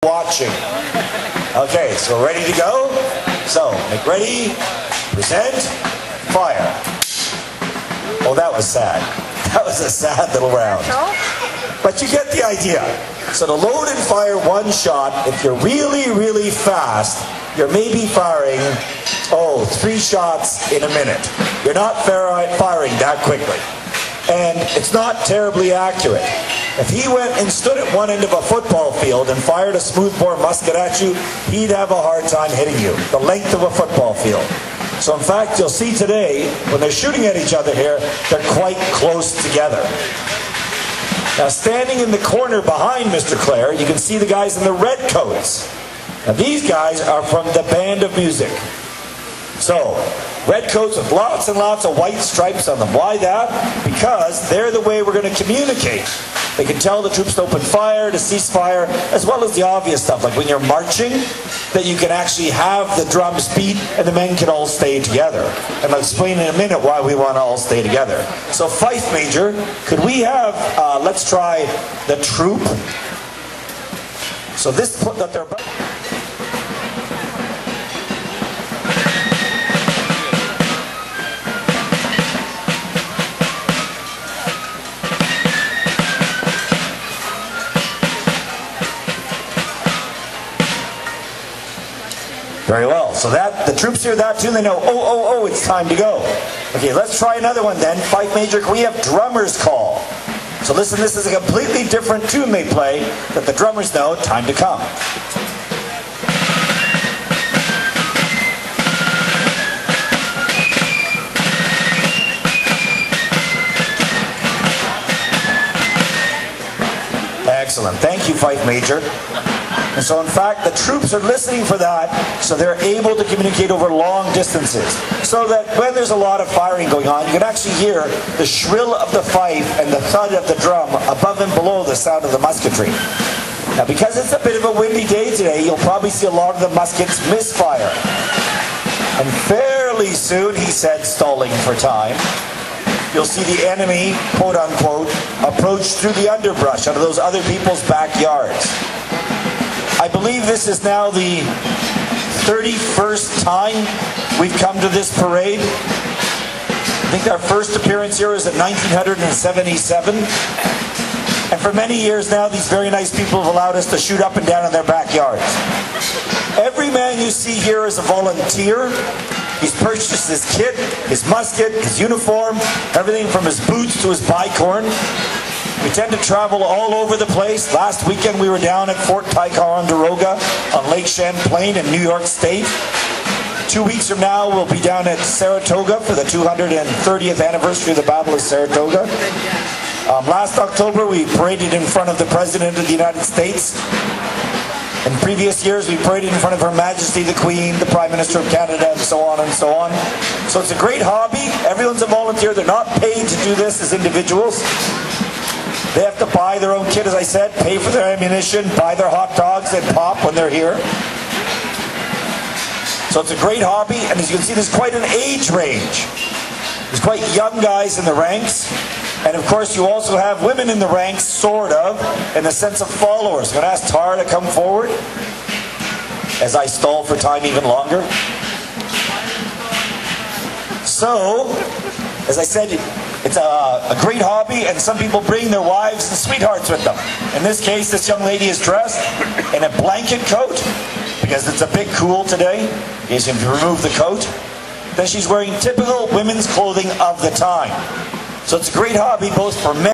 watching. Okay, so ready to go? So, make ready, present, fire. Oh, that was sad. That was a sad little round. But you get the idea. So to load and fire one shot, if you're really, really fast, you're maybe firing, 3 shots in a minute. You're not firing that quickly. And it's not terribly accurate. If he went and stood at one end of a football field and fired a smoothbore musket at you, he'd have a hard time hitting you, the length of a football field. So in fact, you'll see today, when they're shooting at each other here, they're quite close together. Now standing in the corner behind Mr. Clare, you can see the guys in the red coats. Now these guys are from the band of music. So, red coats with lots and lots of white stripes on them. Why that? Because they're the way we're going to communicate. They can tell the troops to open fire, to cease fire, as well as the obvious stuff, like when you're marching, that you can actually have the drums beat and the men can all stay together. And I'll explain in a minute why we want to all stay together. So, Fife Major, could we have, let's try the troop. So this put that they're... Very well. So that the troops hear that tune, they know, it's time to go. Okay, let's try another one then. Fife Major, can we have drummer's call? So listen, this is a completely different tune they play that the drummers know, time to come. Excellent. Thank you, Fife Major. And so in fact, the troops are listening for that, so they're able to communicate over long distances. So that when there's a lot of firing going on, you can actually hear the shrill of the fife and the thud of the drum above and below the sound of the musketry. Now because it's a bit of a windy day today, you'll probably see a lot of the muskets misfire. And fairly soon, he said, stalling for time, you'll see the enemy, quote unquote, approach through the underbrush out of those other people's backyards. I believe this is now the 31st time we've come to this parade. I think our first appearance here was in 1977. And for many years now, these very nice people have allowed us to shoot up and down in their backyards. Every man you see here is a volunteer. He's purchased his kit, his musket, his uniform, everything from his boots to his bicorn. We tend to travel all over the place. Last weekend we were down at Fort Ticonderoga on Lake Champlain in New York State. 2 weeks from now we'll be down at Saratoga for the 230th anniversary of the Battle of Saratoga. Last October we paraded in front of the President of the United States. In previous years we paraded in front of Her Majesty the Queen, the Prime Minister of Canada, and so on and so on. So it's a great hobby. Everyone's a volunteer. They're not paid to do this as individuals. They have to buy their own kit, as I said, pay for their ammunition, buy their hot dogs and pop when they're here. So it's a great hobby, and as you can see, there's quite an age range. There's quite young guys in the ranks, and of course you also have women in the ranks, sort of, in the sense of followers. I'm going to ask Tara to come forward, as I stall for time even longer. So, as I said, it's a great hobby, and some people bring their wives and sweethearts with them. In this case, this young lady is dressed in a blanket coat, because it's a bit cool today. In case you remove the coat. Then she's wearing typical women's clothing of the time. So it's a great hobby both for men